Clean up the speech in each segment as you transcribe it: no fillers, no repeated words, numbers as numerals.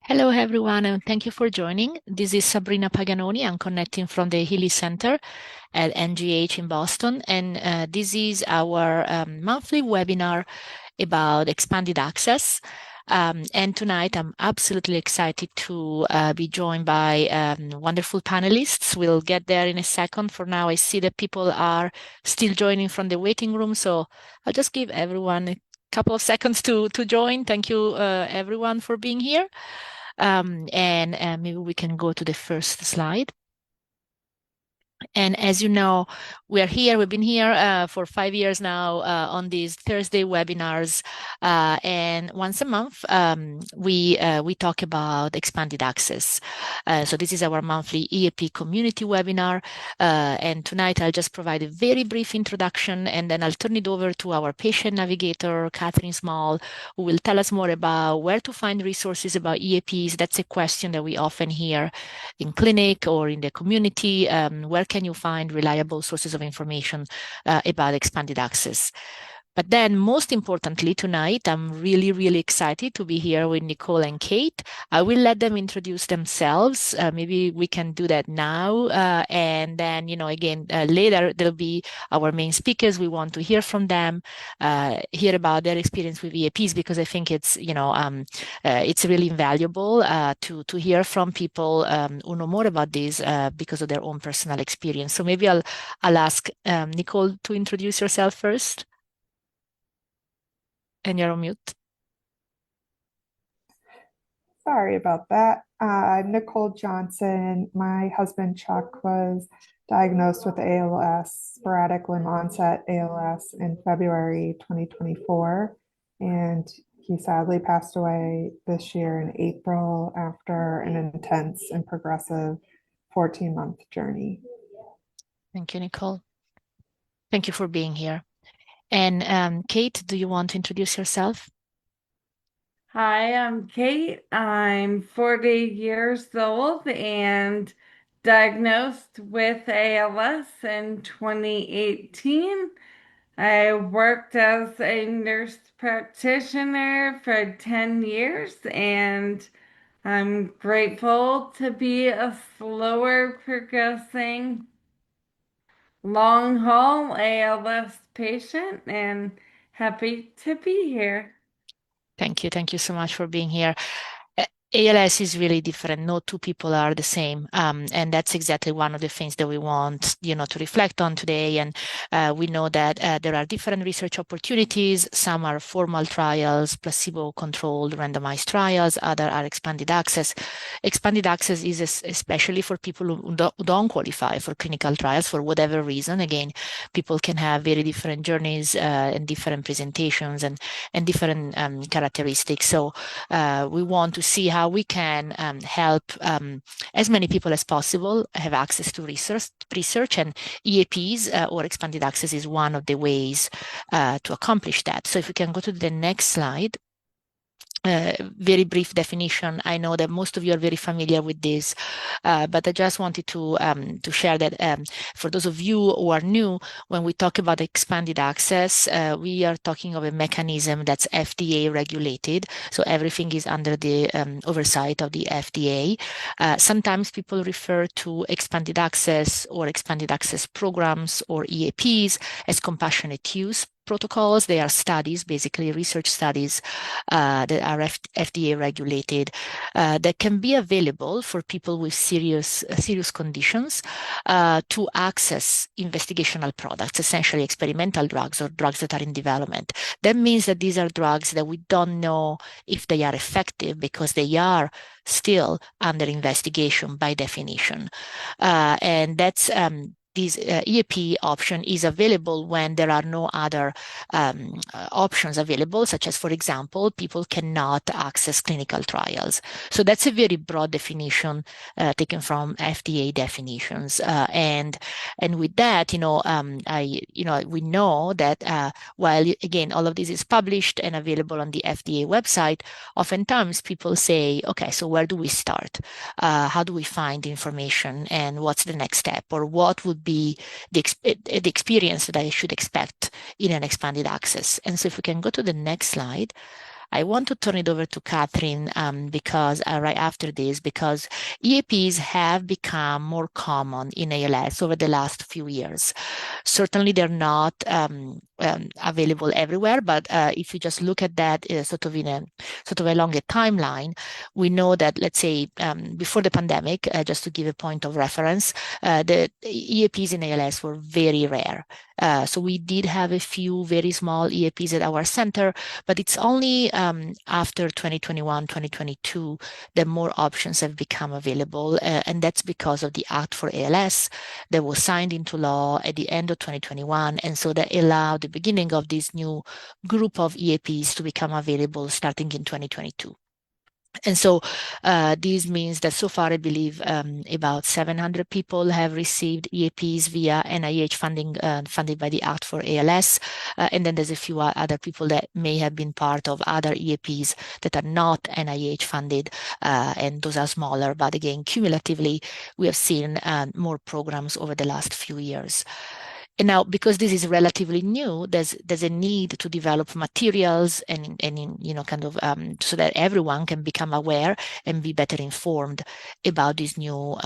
Hello, everyone, and thank you for joining. This is Sabrina Paganoni. I'm connecting from the Healey Center at NGH in Boston, and this is our monthly webinar about expanded access. And tonight, I'm absolutely excited to be joined by wonderful panelists. We'll get there in a second. For now, I see that people are still joining from the waiting room, so I'll just give everyone a couple of seconds to join. Thank you, everyone, for being here. And maybe we can go to the first slide. And as you know, we've been here for 5 years now on these Thursday webinars. And once a month, we talk about expanded access. So this is our monthly EAP community webinar. And tonight I'll just provide a very brief introduction, and then I'll turn it over to our patient navigator, Catherine Small, who will tell us more about where to find resources about EAPs. That's a question that we often hear in clinic or in the community. Where can you find reliable sources of information about expanded access? But then, most importantly, tonight, I'm really, really excited to be here with Nicole and Kate. I will let them introduce themselves. Maybe we can do that now. And then, again, later, there'll be our main speakers. We want to hear from them, hear about their experience with EAPs, because I think it's really invaluable to hear from people who know more about this because of their own personal experience. So maybe I'll ask Nicole to introduce yourself first. And you're on mute. Sorry about that. I'm Nicole Johnson. My husband Chuck was diagnosed with ALS, sporadic limb onset ALS, in February 2024. And he sadly passed away this year in April after an intense and progressive 14-month journey. Thank you, Nicole. Thank you for being here. And Kate, do you want to introduce yourself? Hi, I'm Kate. I'm 40 years old and diagnosed with ALS in 2018. I worked as a nurse practitioner for 10 years, and I'm grateful to be a slower progressing long haul ALS patient and happy to be here. Thank you. Thank you so much for being here. ALS is really different. No two people are the same. And that's exactly one of the things that we want, to reflect on today. And we know that there are different research opportunities. Some are formal trials, placebo-controlled randomized trials. Other are expanded access. Expanded access is especially for people who don't qualify for clinical trials for whatever reason. Again, people can have very different journeys and different presentations and different characteristics. So we want to see how we can help as many people as possible have access to research, and EAPs or expanded access is one of the ways to accomplish that. So if we can go to the next slide. Very brief definition. I know that most of you are very familiar with this, but I just wanted to share that for those of you who are new, when we talk about expanded access, we are talking of a mechanism that's FDA regulated. So everything is under the oversight of the FDA. Sometimes people refer to expanded access or expanded access programs or EAPs as compassionate use protocols. They are studies, basically research studies that are FDA regulated that can be available for people with serious conditions to access investigational products, essentially experimental drugs or drugs that are in development. That means that these are drugs that we don't know if they are effective because they are still under investigation by definition. And that's this EAP option is available when there are no other options available, such as, for example, people cannot access clinical trials. So that's a very broad definition taken from FDA definitions. And with that, we know that while, again, all of this is published and available on the FDA website, oftentimes people say, okay, so where do we start? How do we find information, and what's the next step, or what would be the experience that I should expect in an expanded access? And so if we can go to the next slide, I want to turn it over to Catherine because right after this, because EAPs have become more common in ALS over the last few years. Certainly, they're not available everywhere, but if you just look at that sort of in a sort of along a timeline, we know that, let's say, before the pandemic, just to give a point of reference, the EAPs in ALS were very rare. So we did have a few very small EAPs at our center, but it's only after 2021, 2022 that more options have become available. And that's because of the Act for ALS that was signed into law at the end of 2021. And so that allowed the beginning of this new group of EAPs to become available starting in 2022. And so this means that so far, I believe about 700 people have received EAPs via NIH funding, funded by the Act for ALS. And then there's a few other people that may have been part of other EAPs that are not NIH funded, and those are smaller. But again, cumulatively, we have seen more programs over the last few years. And now, because this is relatively new, there's a need to develop materials and kind of so that everyone can become aware and be better informed about this new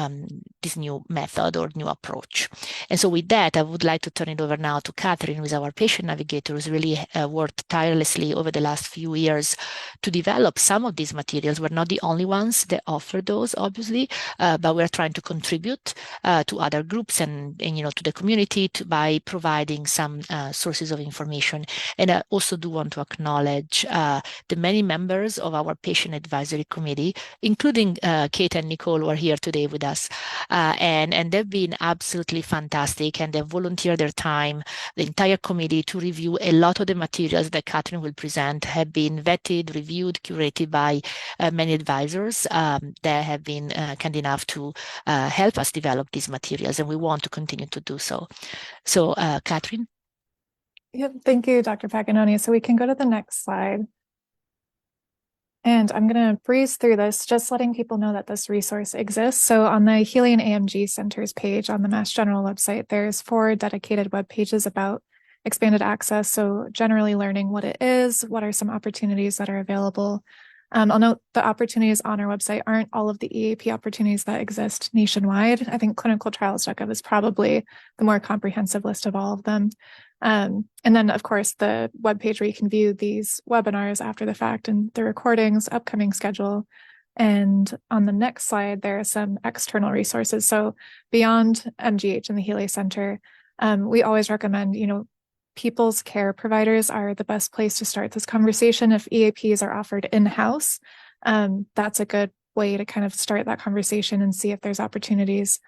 method or new approach. And so, with that, I would like to turn it over now to Catherine, who is our patient navigator, who's really worked tirelessly over the last few years to develop some of these materials. We're not the only ones that offer those, obviously, but we're trying to contribute to other groups and to the community by providing some sources of information. And I also do want to acknowledge the many members of our patient advisory committee, including Kate and Nicole, who are here today with us. And they've been absolutely fantastic, and they've volunteered their time, the entire committee, to review a lot of the materials that Catherine will present have been vetted, reviewed, curated by many advisors that have been kind enough to help us develop these materials, and we want to continue to do so. So, Catherine? Yep, thank you, Dr. Paganoni. So we can go to the next slide. And I'm going to breeze through this, just letting people know that this resource exists. So on the Healey and AMG Centers page on the Mass General website, there's 4 dedicated web pages about expanded access. So generally learning what it is, what are some opportunities that are available. I'll note the opportunities on our website aren't all of the EAP opportunities that exist nationwide. I think clinicaltrials.gov is probably the more comprehensive list of all of them. And then, of course, the webpage where you can view these webinars after the fact and the recordings, upcoming schedule. And on the next slide, there are some external resources. So beyond MGH and the Healey Center, we always recommend, people's care providers are the best place to start this conversation. If EAPs are offered in-house, that's a good way to kind of start that conversation and see if there's opportunities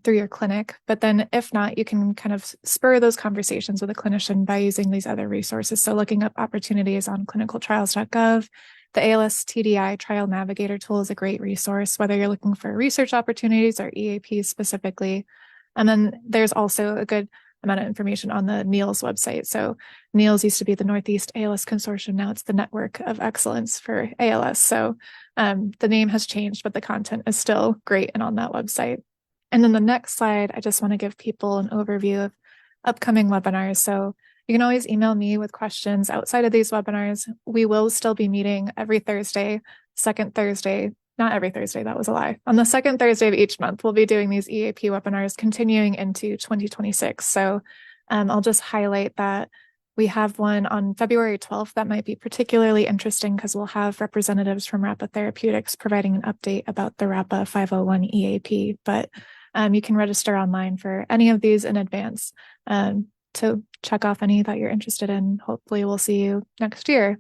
through your clinic. But then if not, you can kind of spur those conversations with a clinician by using these other resources. So looking up opportunities on clinicaltrials.gov, the ALS TDI Trial Navigator tool is a great resource, whether you're looking for research opportunities or EAPs specifically. And then there's also a good amount of information on the NEALS website. So NEALS used to be the Northeast ALS Consortium. Now it's the Network of Excellence for ALS. So the name has changed, but the content is still great and on that website. And then the next slide, I just want to give people an overview of upcoming webinars. So you can always email me with questions outside of these webinars. We will still be meeting every Thursday, second Thursday, not every Thursday, that was a lie. On the second Thursday of each month, we'll be doing these EAP webinars continuing into 2026. So I'll just highlight that we have one on February 12th that might be particularly interesting because we'll have representatives from Rappa Therapeutics providing an update about the Rappa 501 EAP. But you can register online for any of these in advance to check off any that you're interested in. Hopefully we'll see you next year.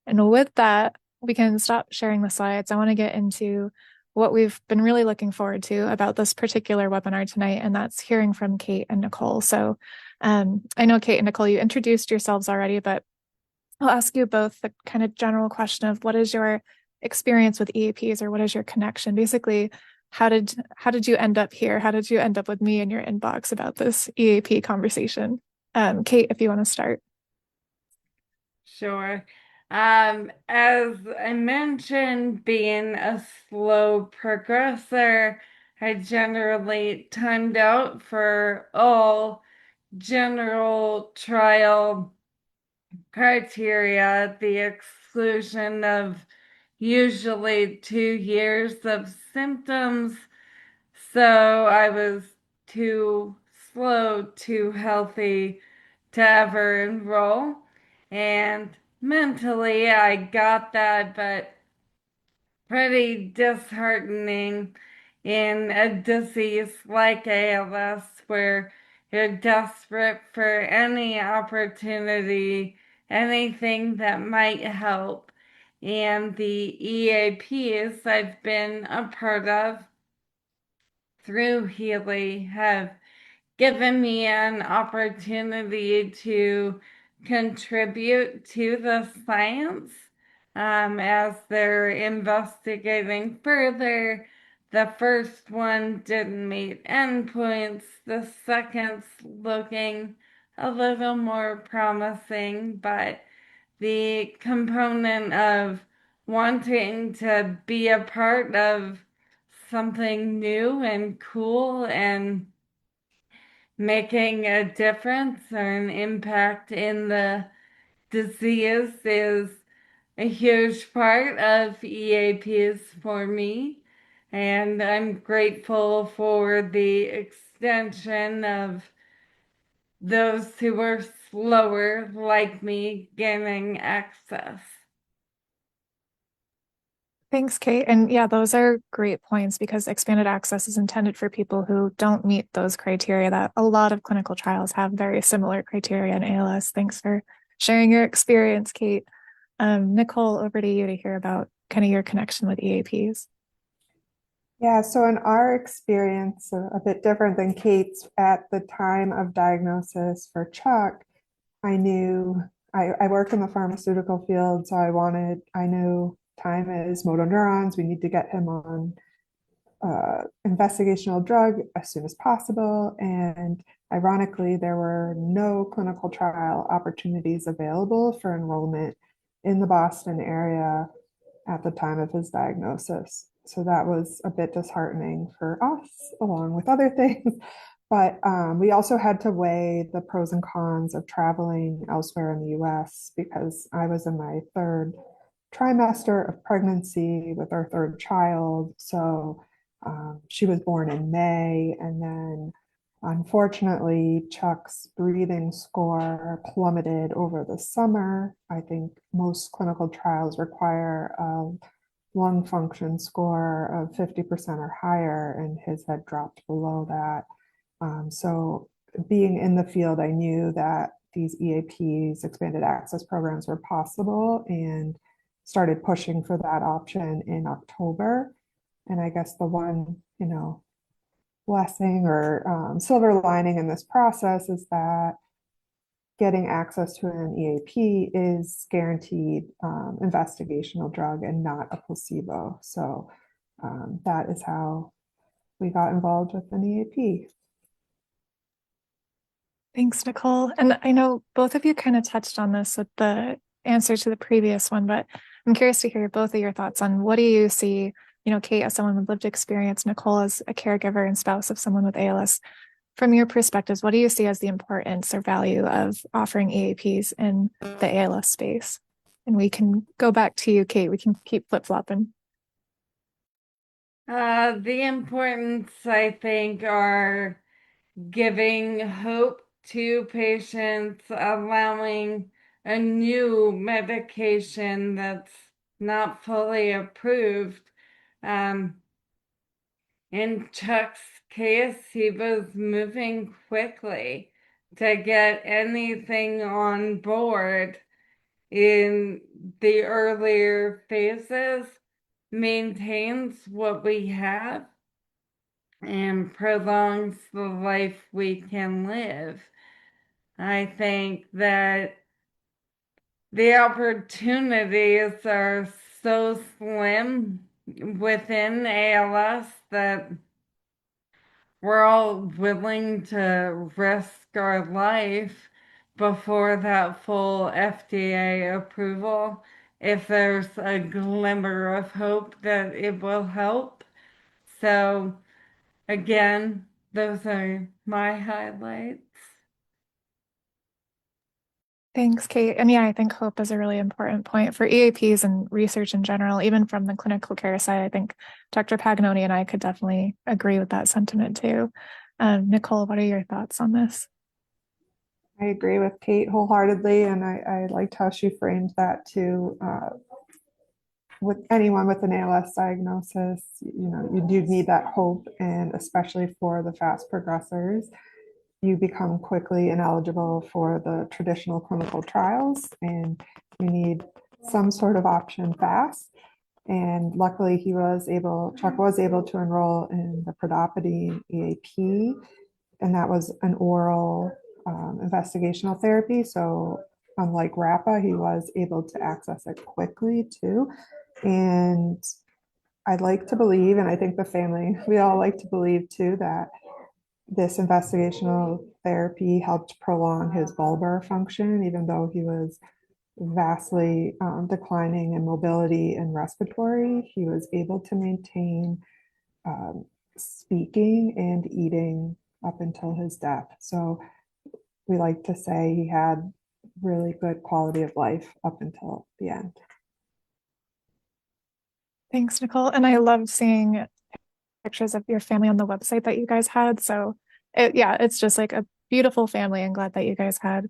And with that, we can stop sharing the slides. I want to get into what we've been really looking forward to about this particular webinar tonight, and that's hearing from Kate and Nicole. So I know Kate and Nicole, you introduced yourselves already, but I'll ask you both the kind of general question of what is your experience with EAPs, or what is your connection? Basically, how did you end up here? How did you end up with me in your inbox about this EAP conversation? Kate, if you want to start. Sure. As I mentioned, being a slow progressor, I generally timed out for all general trial criteria, the exclusion of usually 2 years of symptoms. So I was too slow, too healthy to ever enroll. And mentally, I got that, but pretty disheartening in a disease like ALS where you're desperate for any opportunity, anything that might help. And the EAPs I've been a part of through Healey have given me an opportunity to contribute to the science as they're investigating further. The first one didn't meet endpoints, the second's looking a little more promising, but the component of wanting to be a part of something new and cool and making a difference or an impact in the disease is a huge part of EAPs for me. And I'm grateful for the extension of those who are slower, like me, gaining access. Thanks, Kate. And yeah, those are great points because expanded access is intended for people who don't meet those criteria that a lot of clinical trials have very similar criteria in ALS. Thanks for sharing your experience, Kate. Nicole, over to you to hear about kind of your connection with EAPs. Yeah, so in our experience, a bit different than Kate's, at the time of diagnosis for Chuck, I knew I work in the pharmaceutical field, so I knew time is motor neurons. We need to get him on investigational drug as soon as possible. And ironically, there were no clinical trial opportunities available for enrollment in the Boston area at the time of his diagnosis. So that was a bit disheartening for us, along with other things. But we also had to weigh the pros and cons of traveling elsewhere in the US because I was in my third trimester of pregnancy with our third child. So she was born in May. And then unfortunately, Chuck's breathing score plummeted over the summer. I think most clinical trials require a lung function score of 50% or higher, and his had dropped below that. So being in the field, I knew that these EAPs, expanded access programs, were possible and started pushing for that option in October. And I guess the one, blessing or silver lining in this process is that getting access to an EAP is guaranteed investigational drug and not a placebo. So that is how we got involved with an EAP. Thanks, Nicole. And I know both of you kind of touched on this with the answer to the previous one, but I'm curious to hear both of your thoughts on what do you see, Kate as someone with lived experience, Nicole as a caregiver and spouse of someone with ALS. From your perspectives, what do you see as the importance or value of offering EAPs in the ALS space? And we can go back to you, Kate. We can keep flip-flopping. The importance, I think, are giving hope to patients, allowing a new medication that's not fully approved. In Chuck's case, he was moving quickly to get anything on board in the earlier phases, maintains what we have and prolongs the life we can live. I think that the opportunities are so slim within ALS that we're all willing to risk our life before that full FDA approval if there's a glimmer of hope that it will help. So, again, those are my highlights. Thanks, Kate. And yeah, I think hope is a really important point for EAPs and research in general, even from the clinical care side. I think Dr. Paganoni and I could definitely agree with that sentiment too. Nicole, what are your thoughts on this? I agree with Kate wholeheartedly, and I liked how she framed that too. With anyone with an ALS diagnosis, you do need that hope, and especially for the fast progressors, you become quickly ineligible for the traditional clinical trials, and you need some sort of option fast. And luckily, Chuck was able to enroll in the predopidine EAP, and that was an oral investigational therapy. So unlike RAPA, he was able to access it quickly too. And I'd like to believe, and I think the family, we all like to believe too, that this investigational therapy helped prolong his bulbar function, even though he was vastly declining in mobility and respiratory. He was able to maintain um, speaking and eating up until his death. So we like to say he had really good quality of life up until the end. Thanks, Nicole. And I love seeing pictures of your family on the website that you guys had. So it's just like a beautiful family. I'm glad that you guys had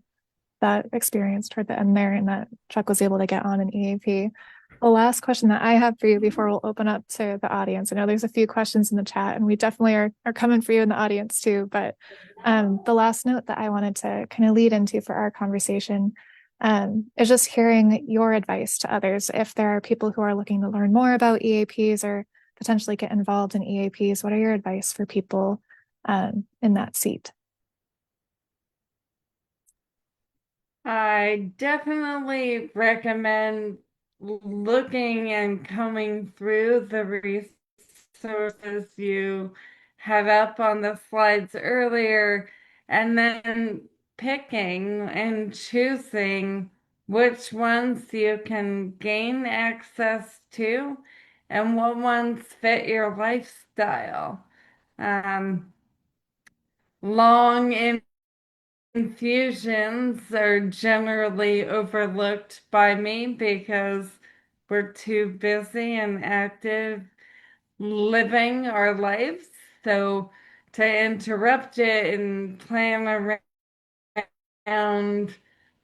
that experience toward the end there and that Chuck was able to get on an EAP. The last question that I have for you before we'll open up to the audience. I know there's a few questions in the chat and we definitely are coming for you in the audience too. But the last note that I wanted to kind of lead into for our conversation is just hearing your advice to others. If there are people who are looking to learn more about EAPs or potentially get involved in EAPs, what are your advice for people in that seat? I definitely recommend looking and combing through the resources you had up on the slides earlier, and then picking and choosing which ones you can gain access to and what ones fit your lifestyle. Um, long infusions are generally overlooked by me because we're too busy and active living our lives. So to interrupt it and plan around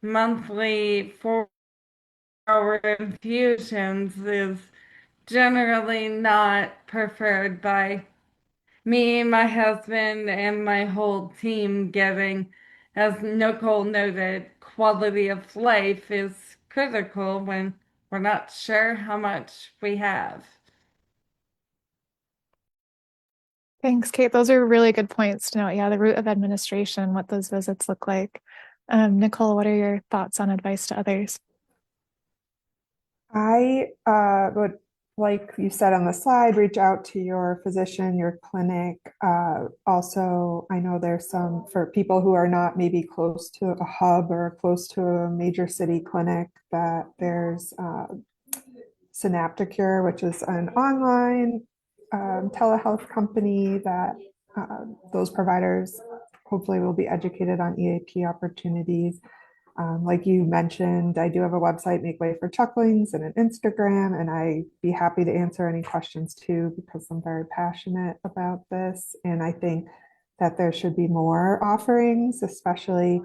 monthly 4-hour infusions is generally not preferred by me, my husband, and my whole team getting, as Nicole noted, quality of life is critical when we're not sure how much we have. Thanks, Kate. Those are really good points to note. Yeah, the route of administration, what those visits look like. Nicole, what are your thoughts on advice to others? I would, like you said on the slide, reach out to your physician, your clinic. Also, I know there's some for people who are not maybe close to a hub or close to a major city clinic, that there's Synapticure, which is an online telehealth company that those providers hopefully will be educated on EAP opportunities. Like you mentioned, I do have a website, Make Way for Chucklings, and an Instagram, and I'd be happy to answer any questions too, because I'm very passionate about this. And I think that there should be more offerings, especially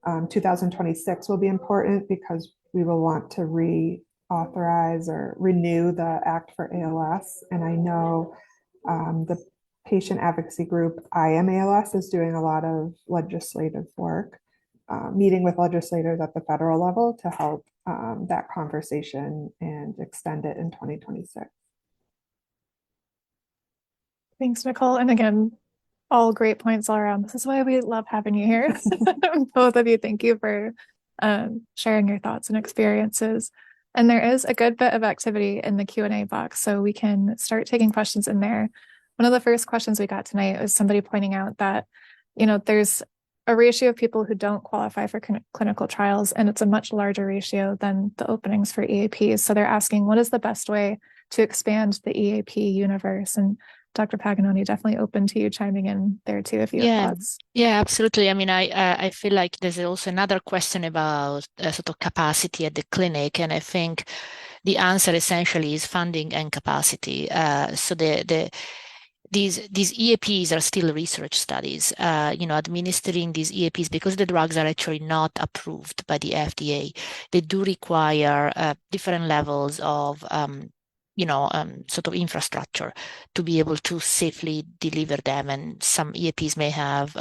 2026 will be important because we will want to reauthorize or renew the Act for ALS. And I know the patient advocacy group, I Am ALS, is doing a lot of legislative work. Meeting with legislators at the federal level to help that conversation and extend it in 2026. Thanks, Nicole. And again, all great points all around. This is why we love having you here. Both of you, thank you for sharing your thoughts and experiences. And there is a good bit of activity in the Q&A box, so we can start taking questions in there. One of the first questions we got tonight was somebody pointing out that, there's a ratio of people who don't qualify for clinical trials, and it's a much larger ratio than the openings for EAPs. So they're asking, what is the best way to expand the EAP universe? And Dr. Paganoni, definitely open to you chiming in there too if you have Yeah, thoughts. yeah, absolutely. I mean, I feel like there's also another question about sort of capacity at the clinic, and I think the answer essentially is funding and capacity. So these EAPs are still research studies. Administering these EAPs because the drugs are actually not approved by the FDA. They do require different levels of sort of infrastructure to be able to safely deliver them. And some EAPs may have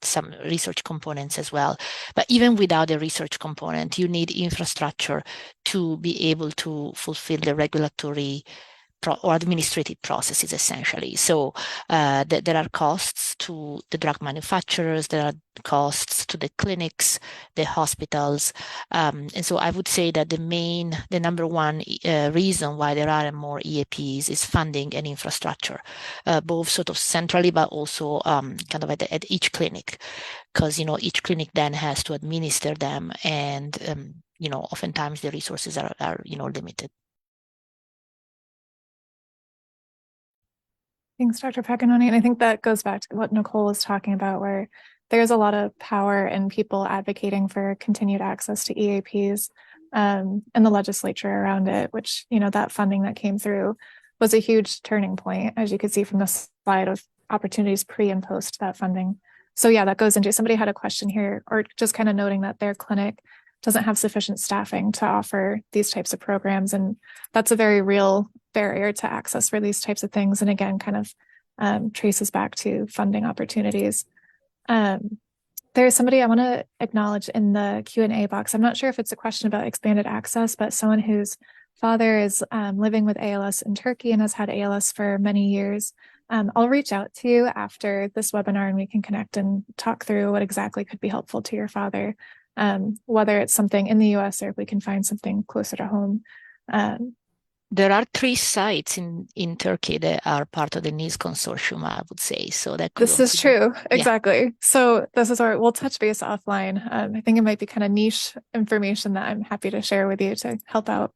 some research components as well. But even without a research component, you need infrastructure to be able to fulfill the regulatory or administrative processes essentially. So there are costs to the drug manufacturers, there are costs to the clinics, the hospitals. And so I would say that the number one reason why there aren't more EAPs is funding and infrastructure, both sort of centrally, but also kind of at each clinic, because, each clinic then has to administer them. And, oftentimes the resources are limited. Thanks, Dr. Paganoni. And I think that goes back to what Nicole was talking about, where there's a lot of power in people advocating for continued access to EAPs and the legislature around it, which, that funding that came through was a huge turning point, as you could see from the slide of opportunities pre and post that funding. So yeah, that goes into, somebody had a question here, or just kind of noting that their clinic doesn't have sufficient staffing to offer these types of programs. And that's a very real barrier to access for these types of things. And again, kind of traces back to funding opportunities. There's somebody I want to acknowledge in the Q&A box. I'm not sure if it's a question about expanded access, but someone whose father is living with ALS in Turkey and has had ALS for many years. I'll reach out to you after this webinar and we can connect and talk through what exactly could be helpful to your father, whether it's something in the US or if we can find something closer to home. There are 3 sites in Turkey that are part of the NIS consortium, I would say. So that could This is true. Yeah. Exactly. So this is where we'll touch base offline. I think it might be kind of niche information that I'm happy to share with you to help out.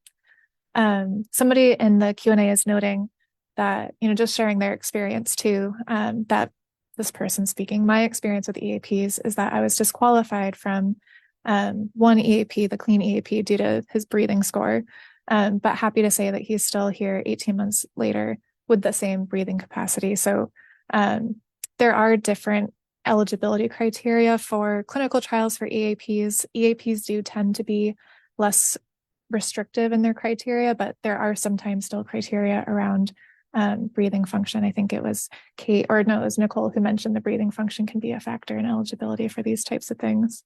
Somebody in the Q&A is noting that, just sharing their experience too, that this person speaking, my experience with EAPs is that I was disqualified from one EAP, the clean EAP, due to his breathing score. But happy to say that he's still here 18 months later with the same breathing capacity. So there are different eligibility criteria for clinical trials for EAPs. EAPs do tend to be less restrictive in their criteria, but there are sometimes still criteria around breathing function. I think it was Kate, or no, it was Nicole who mentioned the breathing function can be a factor in eligibility for these types of things.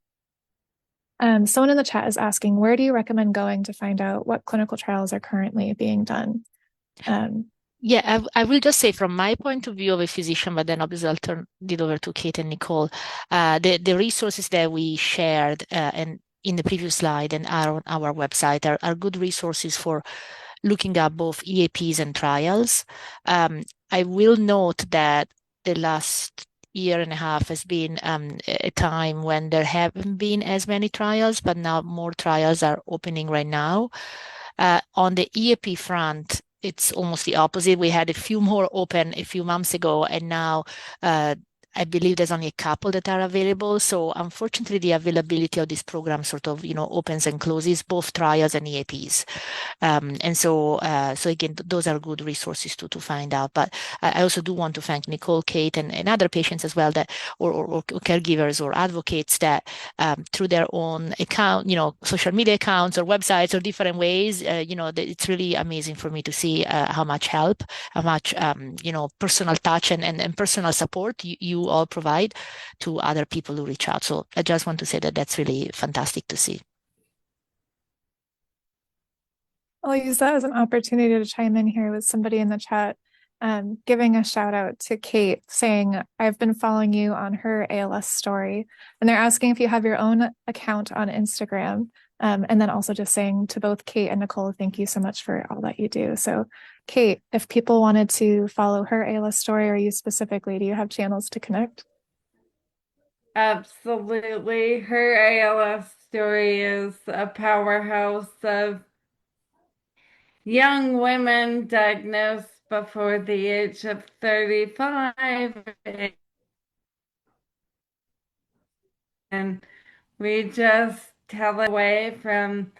Someone in the chat is asking, where do you recommend going to find out what clinical trials are currently being done? Yeah, I will just say from my point of view of a physician, but then obviously I'll turn it over to Kate and Nicole. The resources that we shared and in the previous slide and are on our website are good resources for looking at both EAPs and trials. I will note that the last year and a half has been a time when there haven't been as many trials, but now more trials are opening right now. On the EAP front, it's almost the opposite. We had a few more open a few months ago, and now I believe there's only a couple that are available. So unfortunately, the availability of this program sort of, opens and closes both trials and EAPs. And so again, those are good resources to find out. But I also do want to thank Nicole, Kate, and other patients as well that, or caregivers or advocates that through their own account, social media accounts or websites or different ways, it's really amazing for me to see how much help, how much, personal touch and personal support you all provide to other people who reach out. So I just want to say that that's really fantastic to see. I'll use that as an opportunity to chime in here with somebody in the chat, giving a shout out to Kate, saying, I've been following you on her ALS story. And they're asking if you have your own account on Instagram. And then also just saying to both Kate and Nicole, thank you so much for all that you do. So Kate, if people wanted to follow her ALS story or you specifically, do you have channels to connect? Absolutely. Her ALS story is a powerhouse of young women diagnosed before the age of 35, and we just tell away from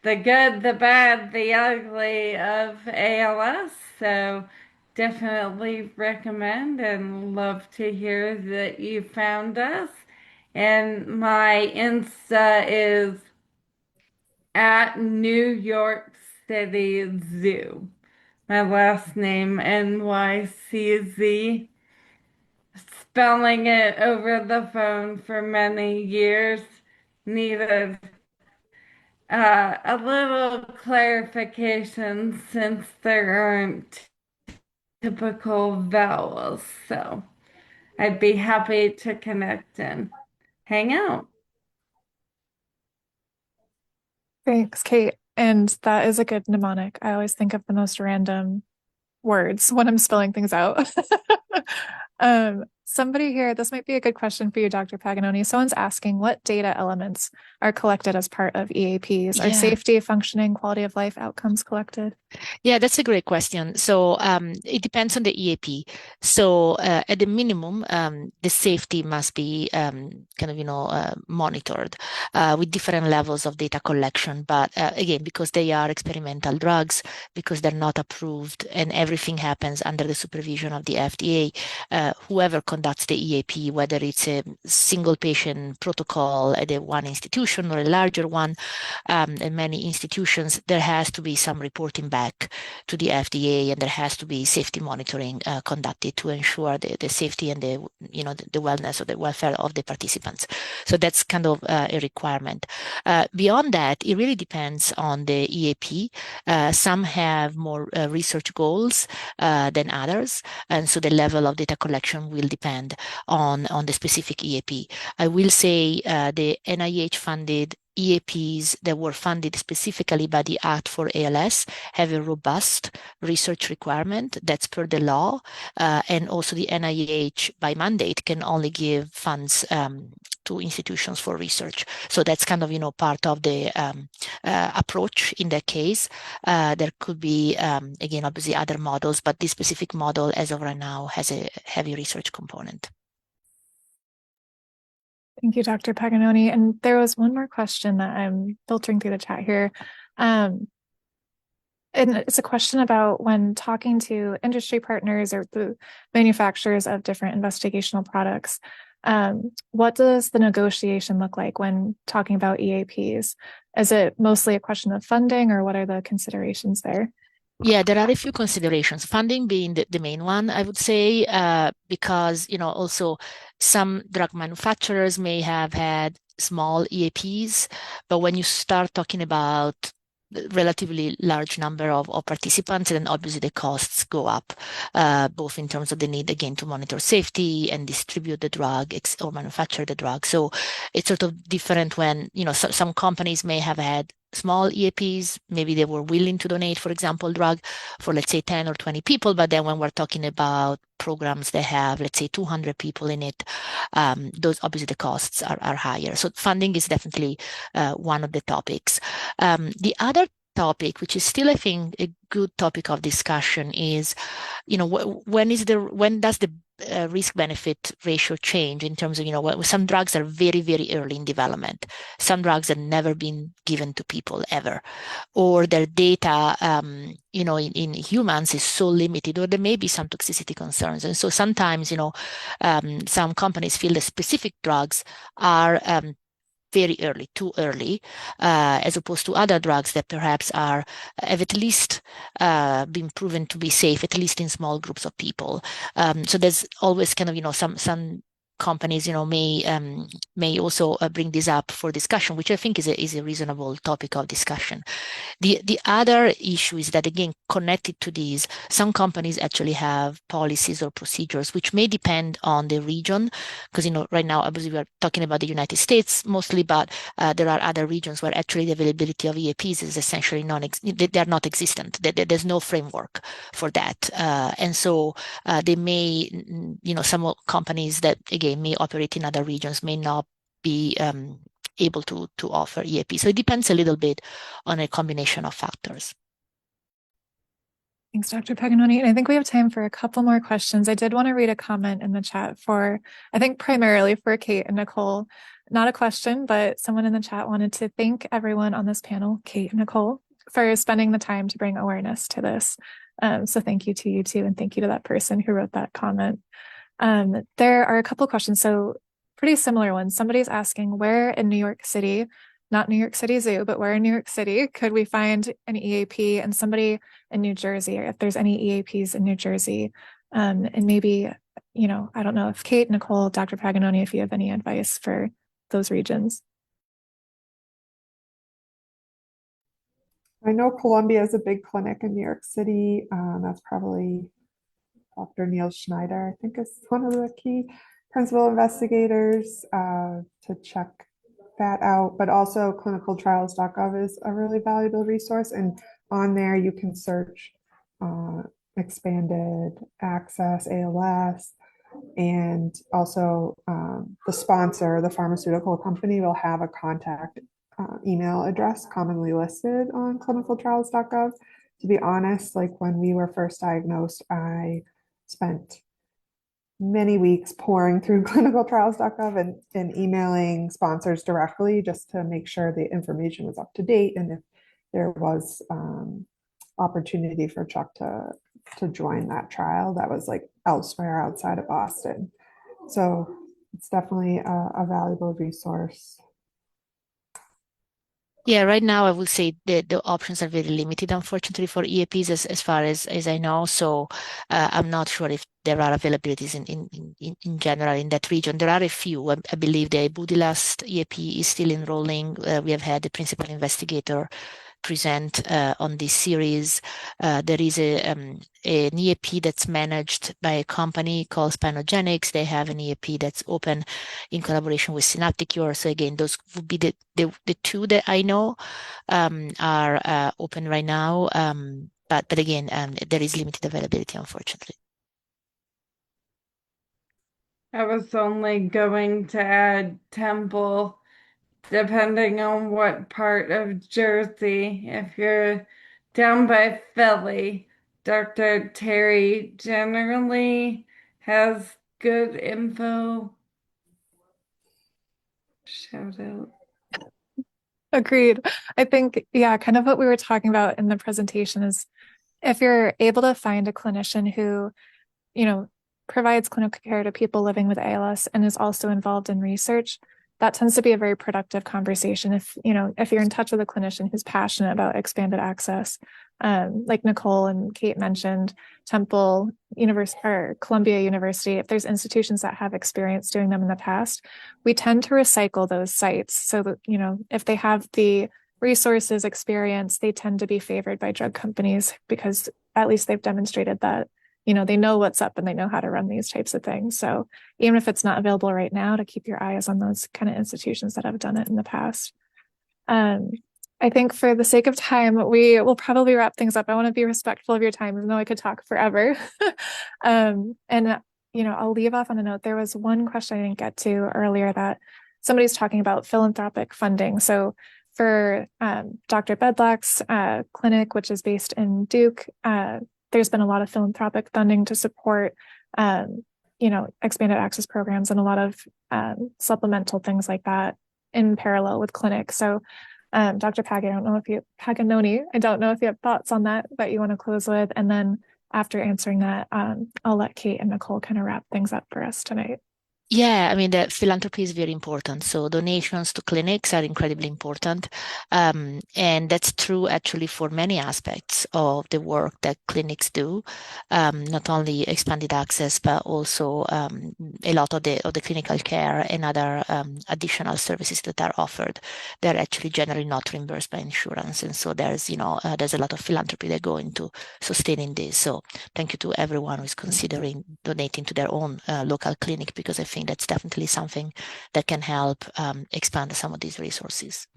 the good, the bad, the ugly of ALS. So definitely recommend and love to hear that you found us. And my Insta is at New York City Zoo. My last name, NYCZ. Spelling it over the phone for many years. Needed a little clarification since there aren't typical vowels. So I'd be happy to connect and hang out. Thanks, Kate. And that is a good mnemonic. I always think of the most random words when I'm spelling things out. Somebody here, this might be a good question for you, Dr. Paganoni. Someone's asking what data elements are collected as part of EAPs? Are safety, functioning, quality of life outcomes collected? Yeah, that's a great question. So it depends on the EAP. So at the minimum, the safety must be monitored with different levels of data collection. But again, because they are experimental drugs, because they're not approved and everything happens under the supervision of the FDA, whoever conducts the EAP, whether it's a single patient protocol at a one institution or a larger one, in many institutions, there has to be some reporting back to the FDA, and there has to be safety monitoring conducted to ensure the safety and the wellness or the welfare of the participants. So that's kind of a requirement. Beyond that, it really depends on the EAP. Some have more research goals than others, and so the level of data collection will depend on the specific EAP. I will say the NIH-funded EAPs that were funded specifically by the Act for ALS have a robust research requirement that's per the law, and also the NIH by mandate can only give funds to institutions for research. So that's kind of part of the approach in that case. There could be again obviously other models, but this specific model as of right now has a heavy research component. Thank you, Dr. Paganoni. And there was one more question that I'm filtering through the chat here. And it's a question about when talking to industry partners or the manufacturers of different investigational products, what does the negotiation look like when talking about EAPs? Is it mostly a question of funding, or what are the considerations there? Yeah, there are a few considerations, funding being the main one, I would say, because, also some drug manufacturers may have had small EAPs, but when you start talking about relatively large number of participants, and obviously the costs go up, both in terms of the need, again, to monitor safety and distribute the drug or manufacture the drug. So it's sort of different when, some companies may have had small EAPs, maybe they were willing to donate, for example, drug for, let's say, 10 or 20 people. But then when we're talking about programs that have, let's say, 200 people in it, those obviously the costs are higher. So funding is definitely one of the topics. The other topic, which is still, I think, a good topic of discussion, is, when does the risk-benefit ratio change in terms of, some drugs are very, very early in development. Some drugs have never been given to people ever, or their data, in humans is so limited, or there may be some toxicity concerns. And so sometimes, some companies feel that specific drugs are very early, too early, as opposed to other drugs that perhaps have at least been proven to be safe, at least in small groups of people. So there's always kind of, some companies, may also bring this up for discussion, which I think is a reasonable topic of discussion. The other issue is that, again, connected to these, some companies actually have policies or procedures which may depend on the region, because right now obviously we are talking about the United States mostly, but there are other regions where actually the availability of EAPs is essentially they're not existent. There's no framework for that, and so they may, some companies that again may operate in other regions may not be able to offer EAP. So it depends a little bit on a combination of factors. Thanks, Dr. Paganoni. And I think we have time for a couple more questions. I did want to read a comment in the chat for, I think primarily for Kate and Nicole. Not a question, but someone in the chat wanted to thank everyone on this panel, Kate and Nicole, for spending the time to bring awareness to this. So thank you to you two, and thank you to that person who wrote that comment. There are a couple questions, so pretty similar ones. Somebody's asking where in New York City, not New York City Zoo, but where in New York City could we find an EAP, and somebody in New Jersey, or if there's any EAPs in New Jersey. And maybe, I don't know if Kate, Nicole, Dr. Paganoni, if you have any advice for those regions. I know Columbia is a big clinic in New York City. That's probably Dr. Neil Schneider, I think, is one of the key principal investigators to check that out. But also clinicaltrials.gov is a really valuable resource. And on there, you can search expanded access, ALS, and also the sponsor, the pharmaceutical company, will have a contact email address commonly listed on clinicaltrials.gov. To be honest, like when we were first diagnosed, I spent many weeks pouring through clinicaltrials.gov and emailing sponsors directly just to make sure the information was up to date and if there was opportunity for Chuck to join that trial that was like elsewhere outside of Boston. So it's definitely a valuable resource. Yeah, right now I would say the options are very limited, unfortunately, for EAPs as far as I know. So I'm not sure if there are availabilities in general in that region. There are a few. I believe the Budilast EAP is still enrolling. We have had the principal investigator present on this series. There is an EAP that's managed by a company called Spinogenics. They have an EAP that's open in collaboration with Synapticure. So again, those would be the two that I know are open right now. But again, there is limited availability, unfortunately. I was only going to add Temple, depending on what part of Jersey. If you're down by Philly, Dr. Terry generally has good info. Shout out. Agreed. I think, yeah, kind of what we were talking about in the presentation is if you're able to find a clinician who, provides clinical care to people living with ALS and is also involved in research, that tends to be a very productive conversation. If you're in touch with a clinician who's passionate about expanded access, like Nicole and Kate mentioned, Temple University or Columbia University, if there's institutions that have experience doing them in the past, we tend to recycle those sites so that, if they have the resources, experience, they tend to be favored by drug companies because at least they've demonstrated that they know what's up and they know how to run these types of things. So even if it's not available right now, to keep your eyes on those kind of institutions that have done it in the past. I think for the sake of time, we will probably wrap things up. I want to be respectful of your time, even though I could talk forever. And I'll leave off on a note. There was one question I didn't get to earlier that somebody's talking about philanthropic funding. So for Dr. Bedlack's clinic, which is based in Duke, there's been a lot of philanthropic funding to support, expanded access programs and a lot of supplemental things like that in parallel with clinics. So, Dr. Paganoni, I don't know if you have thoughts on that you want to close with. And then after answering that, I'll let Kate and Nicole kind of wrap things up for us tonight. Yeah, I mean, the philanthropy is very important. So donations to clinics are incredibly important. And that's true actually for many aspects of the work that clinics do. Not only expanded access, but also a lot of the clinical care and other additional services that are offered. They're actually generally not reimbursed by insurance. And so there's a lot of philanthropy that go into sustaining this. So thank you to everyone who's considering donating to their own local clinic, because I think that's definitely something that can help expand some of these resources.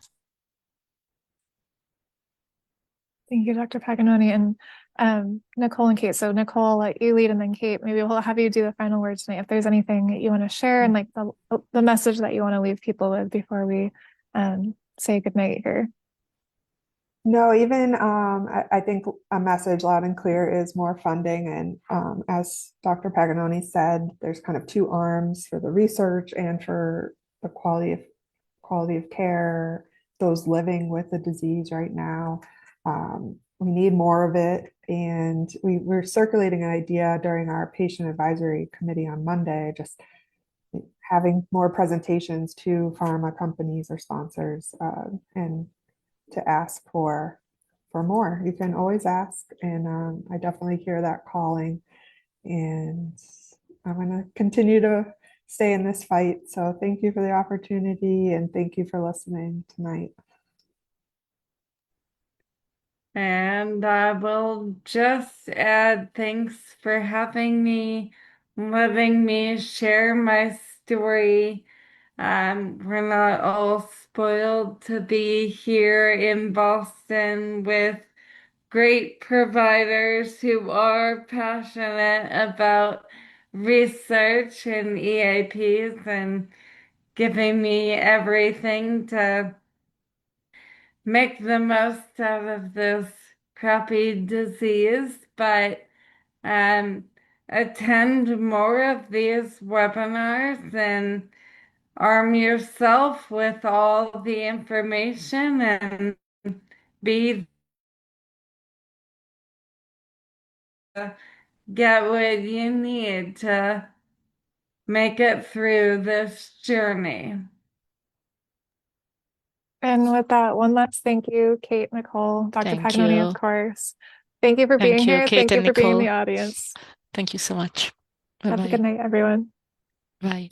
Thank you, Dr. Paganoni, and Nicole and Kate. So Nicole, I'll let you lead, and then Kate, maybe we'll have you do the final words tonight. If there's anything that you want to share and like the message that you want to leave people with before we say goodnight here. No, even I think a message loud and clear is more funding. And as Dr. Paganoni said, there's kind of two arms for the research and for the quality of care, those living with the disease right now. We need more of it. And we're circulating an idea during our patient advisory committee on Monday, just having more presentations to pharma companies or sponsors and to ask for more. You can always ask, and I definitely hear that calling. And I'm going to continue to stay in this fight. So thank you for the opportunity, and thank you for listening tonight. And I will just add thanks for having me, letting me share my story. We're not all spoiled to be here in Boston with great providers who are passionate about research and EAPs and giving me everything to make the most out of this crappy disease. But um, attend more of these webinars and arm yourself with all the information and be get what you need to make it through this journey. And with that, one last thank you, Kate, Nicole, Dr. Thank Paganoni, of you. course. Thank you for being Thank you, here. Kate Thank you and for being in the Nicole. audience. Thank you so much. Have a Bye-bye. good night, everyone. Bye.